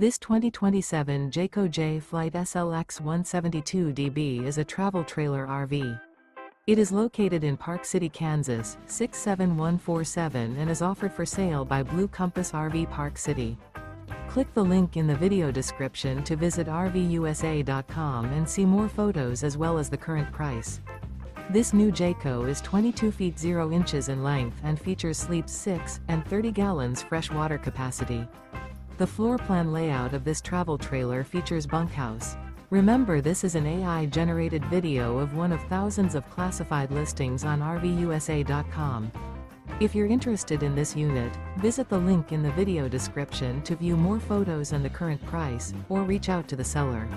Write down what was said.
This 2027 Jayco Jay Flight SLX 172DB is a travel trailer RV. It is located in Park City, Kansas, 67147 and is offered for sale by Blue Compass RV Park City. Click the link in the video description to visit RVUSA.com and see more photos as well as the current price. This new Jayco is 22 feet 0 inches in length and features sleeps 6 and 30 gallons fresh water capacity. The floor plan layout of this travel trailer features bunkhouse. Remember, this is an AI-generated video of one of thousands of classified listings on RVUSA.com. If you're interested in this unit, visit the link in the video description to view more photos and the current price, or reach out to the seller.